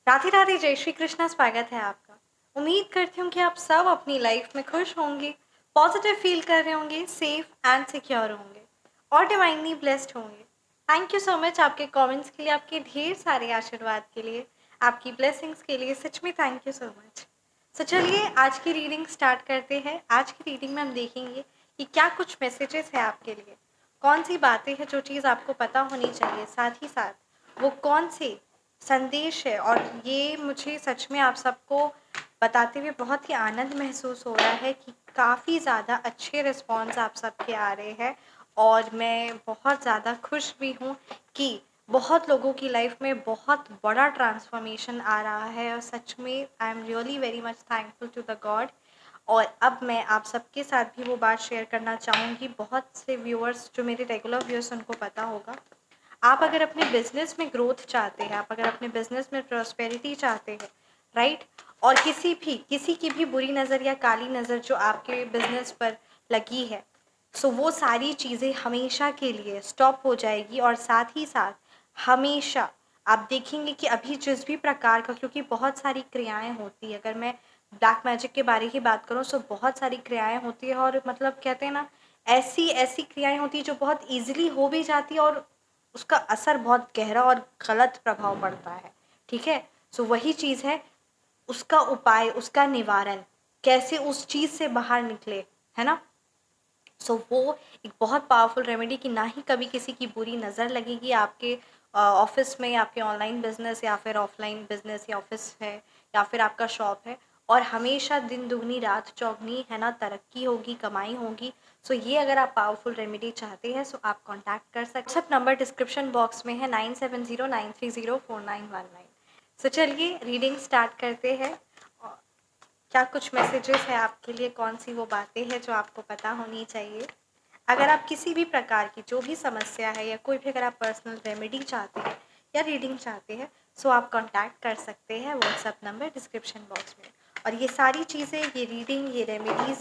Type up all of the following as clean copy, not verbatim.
राधे राधे, जय श्री कृष्णा। स्वागत है आपका। उम्मीद करती हूँ कि आप सब अपनी लाइफ में खुश होंगे, पॉजिटिव फील कर रहे होंगे, सेफ एंड सिक्योर होंगे और डिवाइनली ब्लेस्ड होंगे। थैंक यू सो मच आपके कमेंट्स के लिए, आपके ढेर सारे आशीर्वाद के लिए, आपकी ब्लेसिंग्स के लिए। सच में थैंक यू सो मच। तो चलिए आज की रीडिंग स्टार्ट करते हैं। आज की रीडिंग में हम देखेंगे कि क्या कुछ मैसेजेस है आपके लिए, कौन सी बातें हैं जो चीज़ आपको पता होनी चाहिए, साथ ही साथ वो कौन से संदेश है। और ये मुझे सच में आप सबको बताते हुए बहुत ही आनंद महसूस हो रहा है कि काफ़ी ज़्यादा अच्छे रिस्पॉन्स आप सबके आ रहे हैं और मैं बहुत ज़्यादा खुश भी हूँ कि बहुत लोगों की लाइफ में बहुत बड़ा ट्रांसफॉर्मेशन आ रहा है। और सच में I am really very much thankful to the god. और अब मैं आप सबके साथ भी वो बात शेयर करना चाहूँगी। बहुत से व्यूअर्स जो मेरे रेगुलर व्यूअर्स उनको पता होगा, आप अगर अपने बिजनेस में ग्रोथ चाहते हैं, आप अगर अपने बिजनेस में प्रॉस्पेरिटी चाहते हैं, राइट, और किसी की भी बुरी नज़र या काली नज़र जो आपके बिजनेस पर लगी है, सो वो सारी चीज़ें हमेशा के लिए स्टॉप हो जाएगी। और साथ ही साथ हमेशा आप देखेंगे कि अभी जिस भी प्रकार का, क्योंकि बहुत सारी क्रियाएं होती है, अगर मैं ब्लैक मैजिक के बारे की बात करूँ तो बहुत सारी क्रियाएं होती है और मतलब कहते हैं ना, ऐसी ऐसी क्रियाएं होती है जो बहुत ईजिली हो भी जाती है और उसका असर बहुत गहरा और गलत प्रभाव पड़ता है। ठीक है, सो वही चीज़ है, उसका उपाय, उसका निवारण, कैसे उस चीज़ से बाहर निकले, है ना। सो वो एक बहुत पावरफुल रेमेडी कि ना ही कभी किसी की बुरी नज़र लगेगी आपके ऑफिस में, आपके ऑनलाइन बिजनेस या फिर ऑफलाइन बिजनेस या ऑफिस है या फिर आपका शॉप है। और हमेशा दिन दुगनी रात चौगनी, है ना, तरक्की होगी, कमाई होगी। सो ये अगर आप पावरफुल रेमेडी चाहते हैं सो आप कांटेक्ट कर सकते हैं। व्हाट्सएप नंबर डिस्क्रिप्शन बॉक्स में है 9709304919। सो चलिए रीडिंग स्टार्ट करते हैं। क्या कुछ मैसेजेस है आपके लिए, कौन सी वो बातें हैं जो आपको पता होनी चाहिए। अगर आप किसी भी प्रकार की जो भी समस्या है या कोई भी अगर आप पर्सनल रेमेडी चाहते हैं या रीडिंग चाहते हैं सो आप कांटेक्ट कर सकते हैं व्हाट्सएप नंबर डिस्क्रिप्शन बॉक्स में। और ये सारी चीज़ें, ये रीडिंग, ये रेमेडीज़,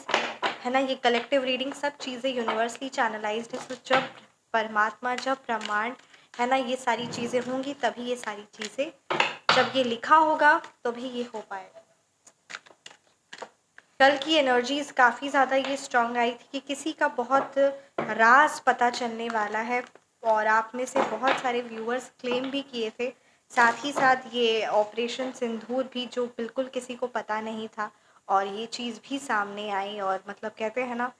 है ना, ये कलेक्टिव रीडिंग, सब चीज़ें यूनिवर्सली चैनलाइज्ड है। सो जब परमात्मा, जब ब्रह्मांड, है ना, ये सारी चीज़ें होंगी तभी ये सारी चीज़ें, जब ये लिखा होगा तो भी ये हो पाएगा। कल की एनर्जीज काफ़ी ज़्यादा ये स्ट्रॉन्ग आई थी कि किसी का बहुत राज पता चलने वाला है और आप में से बहुत सारे व्यूअर्स क्लेम भी किए थे। साथ ही साथ ये ऑपरेशन सिंदूर भी, जो बिल्कुल किसी को पता नहीं था, और ये चीज़ भी सामने आई। और मतलब कहते हैं ना,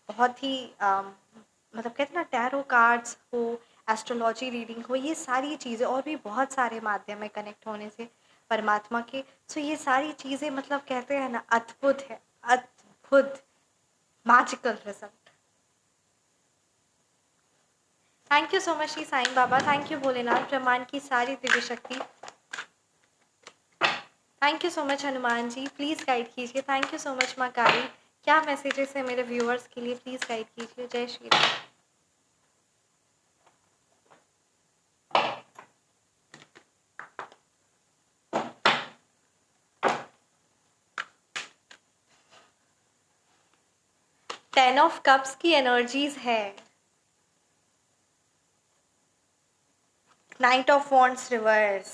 बहुत ही मतलब कहते हैं ना, टैरो कार्ड्स हो, एस्ट्रोलॉजी रीडिंग हो, ये सारी चीज़ें और भी बहुत सारे माध्यम है कनेक्ट होने से परमात्मा के। सो ये सारी चीज़ें मतलब कहते हैं ना, अद्भुत है, अद्भुत, magical result. Thank you so much Shri Sai Baba, thank you Bholenath, ब्रह्मांड की सारी दिव्य शक्ति। Thank you so much Hanuman ji, please guide कीजिए। Thank you so much Maa Kali. क्या मैसेजेस है मेरे व्यूअर्स के लिए, प्लीज़ गाइड कीजिए। जय श्री राम। 10 ऑफ कप्स की एनर्जीज है, night of wands reverse,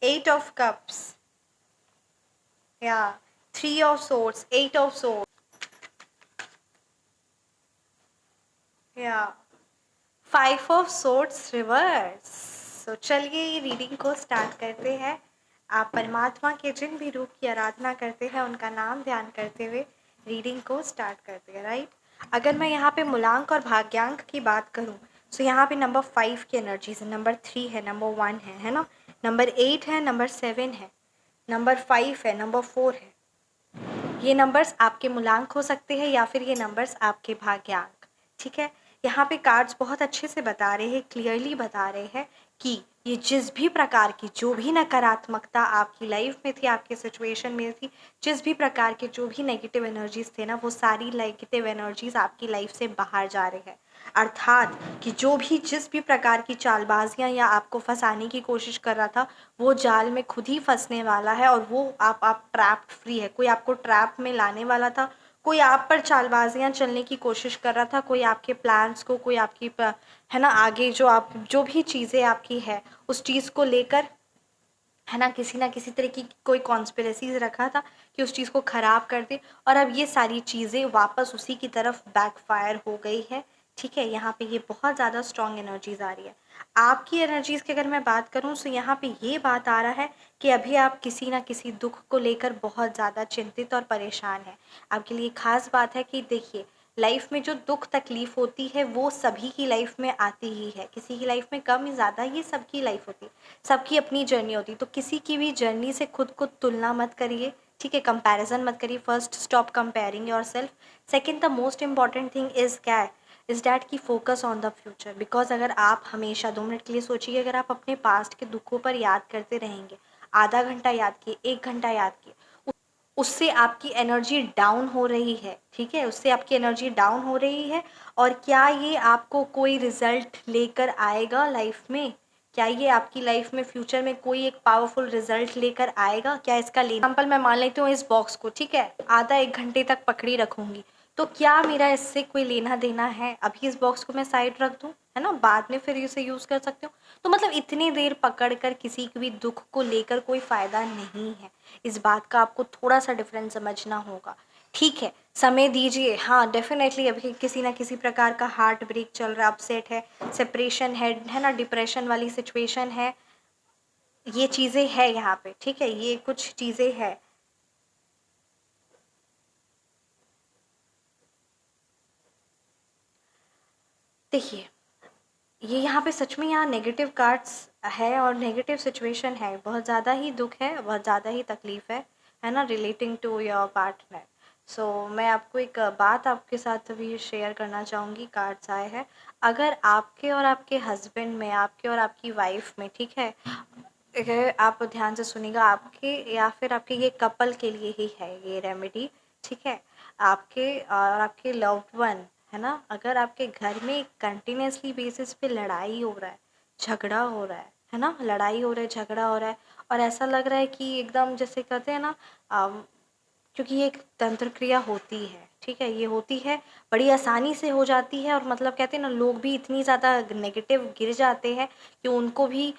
8 of cups, या 3 ऑफ सोर्ड्स, 8 ऑफ सोर्ड्स, या 5 ऑफ सोर्ड्स रिवर्स। सो चलिए ये रीडिंग को स्टार्ट करते हैं। आप परमात्मा के जिन भी रूप की आराधना करते हैं उनका नाम ध्यान करते हुए रीडिंग को स्टार्ट करते हैं, राइट। अगर मैं यहाँ पे मूलांक और भाग्यांक की बात करूँ तो यहाँ पे नंबर 5 की एनर्जीज है, नंबर 3 है, नंबर 1 है ना, नंबर 8 है, नंबर 7 है, नंबर 5 है, नंबर 4 है। ये नंबर्स आपके मूलांक हो सकते हैं या फिर ये नंबर्स आपके भाग्यांक। ठीक है, यहाँ पे कार्ड्स बहुत अच्छे से बता रहे हैं, क्लियरली बता रहे हैं कि ये जिस भी प्रकार की जो भी नकारात्मकता आपकी लाइफ में थी, आपके सिचुएशन में थी, जिस भी प्रकार के जो भी नेगेटिव एनर्जीज थे ना, वो सारी नेगेटिव एनर्जीज आपकी लाइफ से बाहर जा रहे हैं। अर्थात कि जो भी जिस भी प्रकार की चालबाजियां या आपको फंसाने की कोशिश कर रहा था, वो जाल में खुद ही फंसने वाला है और वो आप ट्रैप्ड फ्री है। कोई आपको ट्रैप में लाने वाला था, कोई आप पर चालबाजियां चलने की कोशिश कर रहा था, कोई आपके प्लान्स को, कोई आपकी है ना, आगे जो आप जो भी चीज़ें आपकी है उस चीज़ को लेकर, है ना किसी तरीके की कोई कॉन्स्पिरेसीज रखा था कि उस चीज़ को ख़राब कर दे, और अब ये सारी चीज़ें वापस उसी की तरफ बैकफायर हो गई है। ठीक है, यहाँ पे ये बहुत ज़्यादा स्ट्रॉन्ग एनर्जीज आ रही है। आपकी एनर्जीज की अगर मैं बात करूँ तो यहाँ पे ये बात आ रहा है कि अभी आप किसी ना किसी दुख को लेकर बहुत ज़्यादा चिंतित और परेशान हैं। आपके लिए खास बात है कि देखिए, लाइफ में जो दुख तकलीफ होती है वो सभी की लाइफ में आती ही है, किसी की लाइफ में कम या ज़्यादा, ये सबकी लाइफ होती है, सबकी अपनी जर्नी होती है। तो किसी की भी जर्नी से खुद को तुलना मत करिए, ठीक है, कंपैरिजन मत करिए। First stop comparing your self. Second, the most important thing is क्या इज़ डैट की focus on the future. Because अगर आप हमेशा 2 मिनट के लिए सोचिए, अगर आप अपने पास्ट के दुखों पर याद करते रहेंगे, आधा घंटा याद किए, 1 घंटा याद किए, उससे आपकी एनर्जी डाउन हो रही है। ठीक है, उससे आपकी एनर्जी डाउन हो रही है। और क्या ये आपको कोई रिजल्ट लेकर आएगा लाइफ में? क्या ये आपकी लाइफ में फ्यूचर में कोई एक पावरफुल रिजल्ट लेकर आएगा? क्या इसका एग्जाम्पल मैं मान लेती हूँ इस बॉक्स को, ठीक है, आधा 1 घंटे तक पकड़ी रखूंगी, तो क्या मेरा इससे कोई लेना देना है? अभी इस बॉक्स को मैं साइड रख दूँ, है ना, बाद में फिर इसे यूज़ कर सकती हूँ। तो मतलब इतनी देर पकड़ कर किसी भी दुख को लेकर कोई फ़ायदा नहीं है। इस बात का आपको थोड़ा सा डिफरेंस समझना होगा। ठीक है, समय दीजिए। हाँ, डेफिनेटली अभी किसी ना किसी प्रकार का हार्ट ब्रेक चल रहा है, अपसेट है, सेपरेशन है ना, डिप्रेशन वाली सिचुएशन है, ये चीज़ें है यहाँ पे। ठीक है, ये कुछ चीज़ें है। देखिए, ये यहाँ पे सच में यहाँ नेगेटिव कार्ड्स है और नेगेटिव सिचुएशन है, बहुत ज़्यादा ही दुख है, बहुत ज़्यादा ही तकलीफ़ है ना, रिलेटिंग टू योर पार्टनर। सो मैं आपको एक बात आपके साथ अभी शेयर करना चाहूँगी, कार्ड्स आए हैं। अगर आपके और आपके हस्बैंड में, आपके और आपकी वाइफ में, ठीक है, आप ध्यान से सुनिएगा, आपके या फिर आपके ये कपल के लिए ही है ये रेमेडी। ठीक है, आपके और आपके लव्ड वन, है ना, अगर आपके घर में कंटिन्यूसली बेसिस पे लड़ाई हो रहा है, झगड़ा हो रहा है ना, लड़ाई हो रहा है, झगड़ा हो रहा है, और ऐसा लग रहा है कि एकदम जैसे कहते हैं ना, क्योंकि ये एक तंत्र क्रिया होती है, ठीक है, ये होती है, बड़ी आसानी से हो जाती है, और मतलब कहते हैं ना, लोग भी इतनी ज़्यादा नेगेटिव गिर जाते हैं कि उनको भी,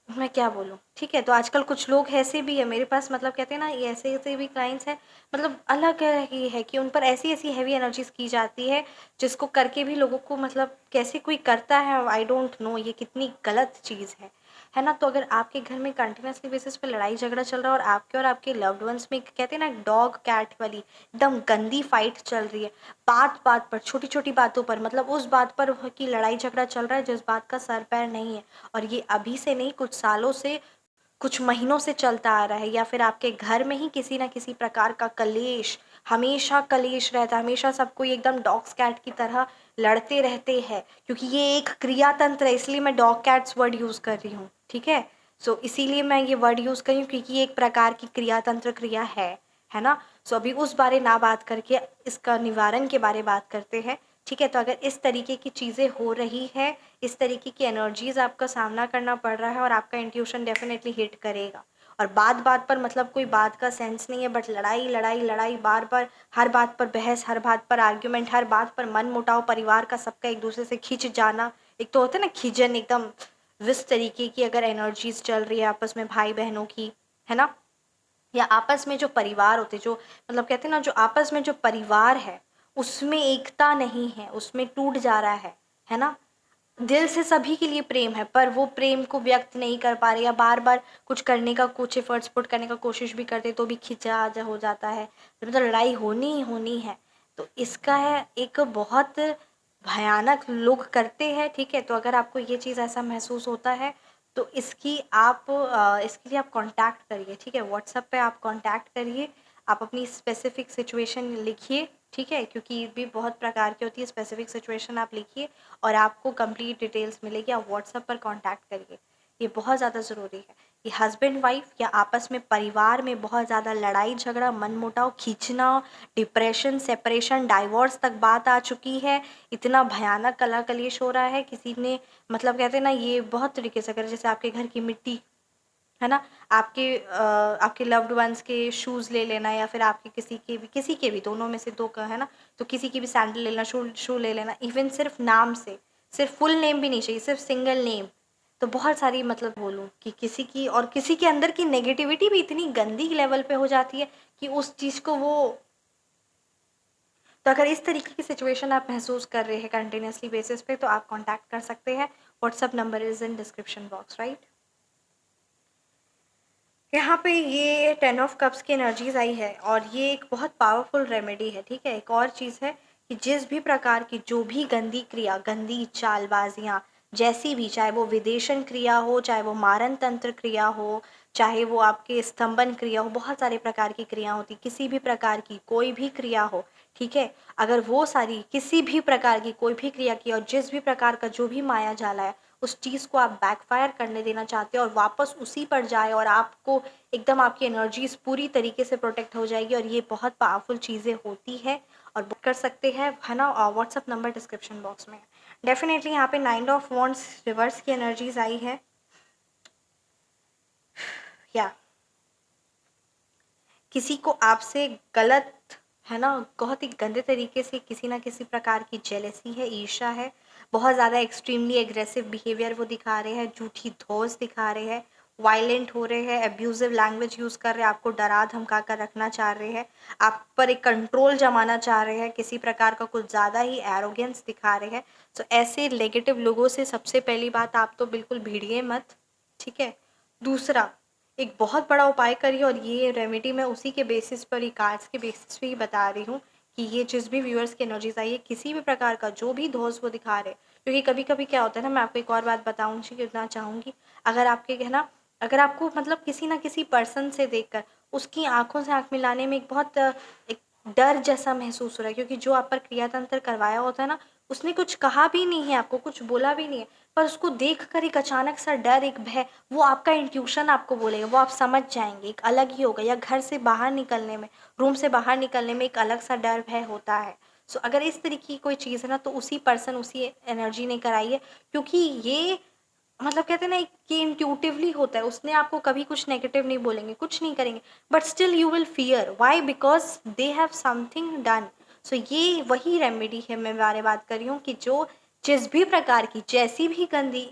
मैं क्या बोलूँ, ठीक है। तो आजकल कुछ लोग ऐसे भी है मेरे पास, मतलब कहते हैं ना, ये ऐसे ऐसे भी क्लाइंट्स हैं, मतलब अलग ही है कि उन पर ऐसी ऐसी हैवी एनर्जीज की जाती है, जिसको करके भी लोगों को, मतलब कैसे कोई करता है, आई डोंट नो, ये कितनी गलत चीज़ है ना। तो अगर आपके घर में कंटिन्यूसली बेसिस पे लड़ाई झगड़ा चल रहा है, और आपके लव्ड वंस में कहते हैं ना डॉग कैट वाली एकदम गंदी फाइट चल रही है, बात बात पर, छोटी छोटी बातों पर, मतलब उस बात पर कि लड़ाई झगड़ा चल रहा है जिस बात का सर पैर नहीं है, और ये अभी से नहीं, कुछ सालों से, कुछ महीनों से चलता आ रहा है, या फिर आपके घर में ही किसी ना किसी प्रकार का कलेश, हमेशा कलेश रहता है, हमेशा सब कोई एकदम डॉग्स कैट की तरह लड़ते रहते हैं, क्योंकि ये एक क्रिया तंत्र है, इसलिए मैं डॉग कैट्स वर्ड यूज़ कर रही हूँ। ठीक है, सो इसीलिए मैं ये वर्ड यूज़ कर रही हूँ, क्योंकि ये एक प्रकार की क्रिया तंत्र क्रिया है ना। सो अभी उस बारे ना बात करके इसका निवारण के बारे बात करते हैं। ठीक है, तो अगर इस तरीके की चीज़ें हो रही है, इस तरीके की एनर्जीज आपका सामना करना पड़ रहा है, और आपका इंट्यूशन डेफिनेटली हिट करेगा, और बात बात पर, मतलब कोई बात का सेंस नहीं है, बट लड़ाई लड़ाई लड़ाई, बार बार, हर बात पर बहस, हर बात पर आर्ग्यूमेंट, हर बात पर मन मुटाव, परिवार का सबका एक दूसरे से खिंच जाना, एक तो होता है ना खिजन, एकदम विस तरीके की अगर एनर्जीज चल रही है आपस में भाई बहनों की, है ना, या आपस में जो परिवार होते, जो मतलब कहते हैं ना, जो आपस में जो परिवार है, उसमें एकता नहीं है, उसमें टूट जा रहा है ना। दिल से सभी के लिए प्रेम है, पर वो प्रेम को व्यक्त नहीं कर पा रहे, या बार बार कुछ करने का, कुछ एफर्ट्स पुट करने का कोशिश भी करते तो भी खिंचाव हो जाता है, मतलब लड़ाई होनी ही होनी है। तो इसका है एक बहुत भयानक लोग करते हैं। ठीक है, तो अगर आपको ये चीज़ ऐसा महसूस होता है, तो इसके लिए आप कांटेक्ट करिए। ठीक है, व्हाट्सएप पे आप कांटेक्ट करिए, आप अपनी स्पेसिफिक सिचुएशन लिखिए। ठीक है, क्योंकि ये भी बहुत प्रकार की होती है, स्पेसिफिक सिचुएशन आप लिखिए और आपको कंप्लीट डिटेल्स मिलेगी। आप व्हाट्सएप पर कांटेक्ट करिए, ये बहुत ज़्यादा ज़रूरी है। ये हस्बैंड वाइफ या आपस में परिवार में बहुत ज़्यादा लड़ाई झगड़ा, मनमुटाव, खींचना, डिप्रेशन, सेपरेशन, डाइवोर्स तक बात आ चुकी है, इतना भयानक कला कलेश हो रहा है। किसी ने, मतलब कहते हैं ना, ये बहुत तरीके से, अगर जैसे आपके घर की मिट्टी, है ना, आपके लव्ड वंस के शूज़ ले लेना, या फिर आपके किसी के भी दोनों में से दो का, है ना, तो किसी की भी सैंडल लेना, शू शू ले लेना, इवन सिर्फ नाम से, सिर्फ फुल नेम भी नहीं चाहिए, सिर्फ सिंगल नेम, तो बहुत सारी मतलब बोलूँ कि किसी की और किसी के अंदर की नेगेटिविटी भी इतनी गंदी लेवल पे हो जाती है कि उस चीज़ को वो, तो अगर इस तरीके की सिचुएशन आप महसूस कर रहे हैं कंटिन्यूसली बेसिस पे, तो आप कांटेक्ट कर सकते हैं। WhatsApp number is in description box, right. यहाँ पे ये 10 ऑफ कप्स की एनर्जीज आई है और ये एक बहुत पावरफुल रेमेडी है, ठीक है। एक और चीज़ है कि जिस भी प्रकार की जो भी गंदी क्रिया, गंदी चालबाजियाँ, जैसी भी, चाहे वो विदेशन क्रिया हो, चाहे वो मारण तंत्र क्रिया हो, चाहे वो आपके स्तंभन क्रिया हो, बहुत सारे प्रकार की क्रिया होती, किसी भी प्रकार की कोई भी क्रिया हो, ठीक है। अगर वो सारी किसी भी प्रकार की कोई भी क्रिया की और जिस भी प्रकार का जो भी माया जाला है, उस चीज़ को आप बैकफायर करने देना चाहते हो और वापस उसी पर जाए और आपको एकदम आपकी एनर्जीज पूरी तरीके से प्रोटेक्ट हो जाएगी, और ये बहुत पावरफुल चीज़ें होती है और बुक कर सकते हैं, है ना। व्हाट्सअप नंबर डिस्क्रिप्शन बॉक्स में। डेफिनेटली यहाँ पे 9 ऑफ वॉन्ड्स रिवर्स की एनर्जीज आई है, या किसी को आपसे गलत, है ना, बहुत ही गंदे तरीके से किसी ना किसी प्रकार की जेलेसी है, ईर्ष्या है, बहुत ज़्यादा एक्सट्रीमली एग्रेसिव बिहेवियर वो दिखा रहे हैं, झूठी धौंस दिखा रहे हैं, वायलेंट हो रहे हैं, एब्यूजिव लैंग्वेज यूज़ कर रहे हैं, आपको डरा धमका कर रखना चाह रहे हैं, आप पर एक कंट्रोल जमाना चाह रहे हैं, किसी प्रकार का कुछ ज़्यादा ही एरोगेंस दिखा रहे हैं। तो ऐसे नेगेटिव लोगों से सबसे पहली बात, आप तो बिल्कुल भिड़िए मत, ठीक है। दूसरा, एक बहुत बड़ा उपाय करिए, और ये रेमेडी मैं उसी के बेसिस पर ही, कार्ड्स के बेसिस पे ही बता रही हूँ कि ये जिस भी व्यूअर्स की एनर्जीज आई है, किसी भी प्रकार का जो भी दोष वो दिखा रहे, क्योंकि कभी कभी क्या होता है ना, मैं आपको एक और बात बताना चाहूँगी, अगर आपके कहना, अगर आपको मतलब किसी ना किसी पर्सन से देखकर उसकी आंखों से आंख मिलाने में एक बहुत एक डर जैसा महसूस हो रहा है, क्योंकि जो आप पर क्रिया तंत्र करवाया होता है ना, उसने कुछ कहा भी नहीं है, आपको कुछ बोला भी नहीं है, पर उसको देखकर एक अचानक सा डर, एक भय, वो आपका इंट्यूशन आपको बोलेगा, वो आप समझ जाएंगे, एक अलग ही होगा। या घर से बाहर निकलने में, रूम से बाहर निकलने में एक अलग सा डर भय होता है। सो अगर इस तरीके की कोई चीज़ है ना, तो उसी पर्सन, उसी एनर्जी ने कराई है, क्योंकि ये मतलब कहते हैं ना कि इंट्यूटिवली होता है, उसने आपको कभी कुछ नेगेटिव नहीं बोलेंगे, कुछ नहीं करेंगे, but still you will fear, why, because they have something done. So ये वही रेमेडी है, मैं बारे बात कर रही हूँ कि जो जिस भी प्रकार की, जैसी भी गंदी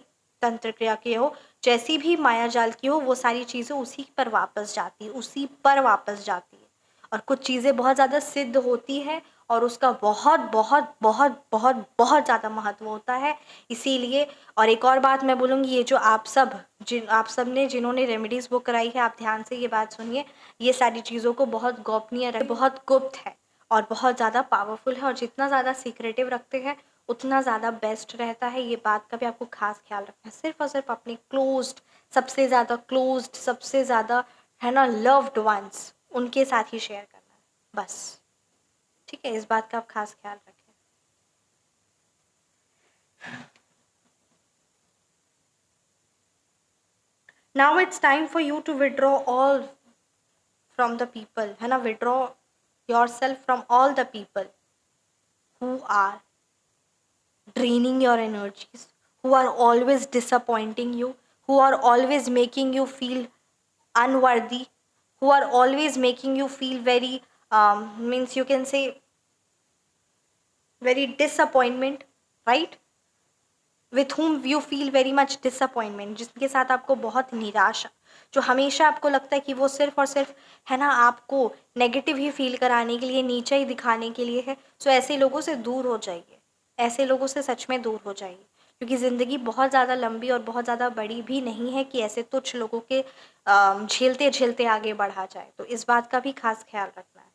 तंत्र क्रिया की हो, जैसी भी माया जाल की हो, वो सारी चीज़ें उसी पर वापस जाती है, उसी पर वापस जाती है। और कुछ चीज़ें बहुत ज़्यादा सिद्ध होती है और उसका बहुत बहुत बहुत बहुत बहुत ज़्यादा महत्व होता है, इसीलिए। और एक और बात मैं बोलूँगी, ये जो आप सब ने जिन्होंने रेमेडीज़ बुक कराई है, आप ध्यान से ये बात सुनिए, ये सारी चीज़ों को बहुत गोपनीय बहुत गुप्त है और बहुत ज़्यादा पावरफुल है, और जितना ज़्यादा सीक्रेटिव रखते हैं उतना ज़्यादा बेस्ट रहता है। ये बात का भी आपको खास ख्याल रखना है, सिर्फ और सिर्फ अपने सबसे ज़्यादा, है ना, लव्ड वंस, उनके साथ ही शेयर करना है बस, ठीक है। इस बात का आप खास ख्याल रखें। Now it's time for you to withdraw all from the people, है ना, withdraw yourself from all the people who are draining your energies, who are always disappointing you, who are always making you feel unworthy, who are always making you feel very, means you can say very disappointment, right? With whom you feel very much disappointment, जिसके साथ आपको बहुत निराशा, जो हमेशा आपको लगता है कि वो सिर्फ और सिर्फ, है ना, आपको नेगेटिव ही फील कराने के लिए, नीचे ही दिखाने के लिए है। सो ऐसे लोगों से दूर हो जाइए, ऐसे लोगों से सच में दूर हो जाइए, क्योंकि ज़िंदगी बहुत ज़्यादा लंबी और बहुत ज़्यादा बड़ी भी नहीं है कि ऐसे तुच्छ लोगों के झेलते झेलते आगे बढ़ा जाए। तो इस बात का भी खास ख्याल रखना है।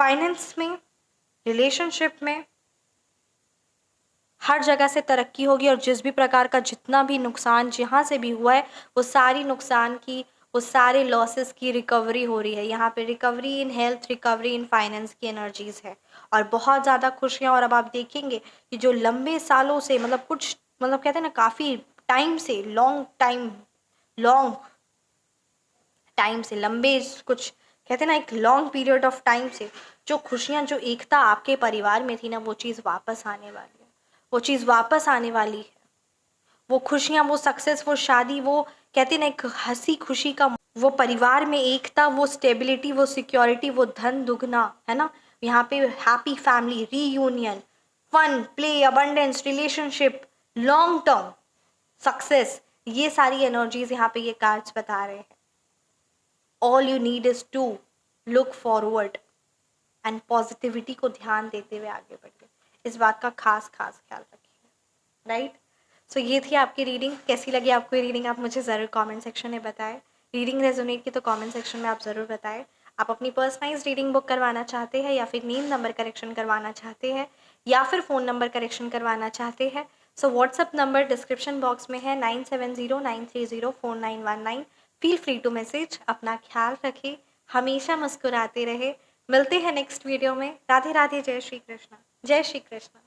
फाइनेंस में, रिलेशनशिप में, हर जगह से तरक्की होगी, और जिस भी प्रकार का जितना भी नुकसान जहाँ से भी हुआ है, वो सारी नुकसान की, वो सारे लॉसेस की रिकवरी हो रही है। यहाँ पे recovery in health, recovery in finance की एनर्जीज है, और बहुत ज़्यादा खुशियाँ। और अब आप देखेंगे कि जो लंबे सालों से, मतलब कुछ, मतलब कहते हैं ना, काफ़ी टाइम से, लॉन्ग टाइम से, लंबे कुछ, कहते हैं ना, एक लॉन्ग पीरियड ऑफ टाइम से जो खुशियाँ, जो एकता आपके परिवार में थी ना, वो चीज़ वापस आने वाली है, वो चीज़ वापस आने वाली है। वो खुशियाँ, वो सक्सेस, वो शादी, वो कहते ना, एक हंसी खुशी का, वो परिवार में एकता, वो स्टेबिलिटी, वो सिक्योरिटी, वो धन दुगना, है ना। यहाँ पे happy family reunion, fun, play, abundance, relationship, long term success, ये सारी एनर्जीज यहाँ पे ये कार्ड्स बता रहे हैं। All you need is to look forward and positivity को ध्यान देते हुए आगे बढ़िए। इस बात का खास खास ख्याल रखिए, राइट। सो ये थी आपकी रीडिंग। कैसी लगी आपको ये रीडिंग आप मुझे ज़रूर कमेंट सेक्शन में बताएं। रीडिंग रेजोनेट की तो कमेंट सेक्शन में आप ज़रूर बताएं। आप अपनी पर्सनलाइज रीडिंग बुक करवाना चाहते हैं या फिर नेम नंबर करेक्शन करवाना चाहते हैं या फिर फ़ोन नंबर करेक्शन करवाना चाहते हैं, so WhatsApp number description box में है 9709304919। Feel free to message. अपना ख्याल रखें, हमेशा मुस्कुराते रहे। मिलते हैं नेक्स्ट वीडियो में। राधे राधे, जय श्री कृष्ण, जय श्री कृष्ण।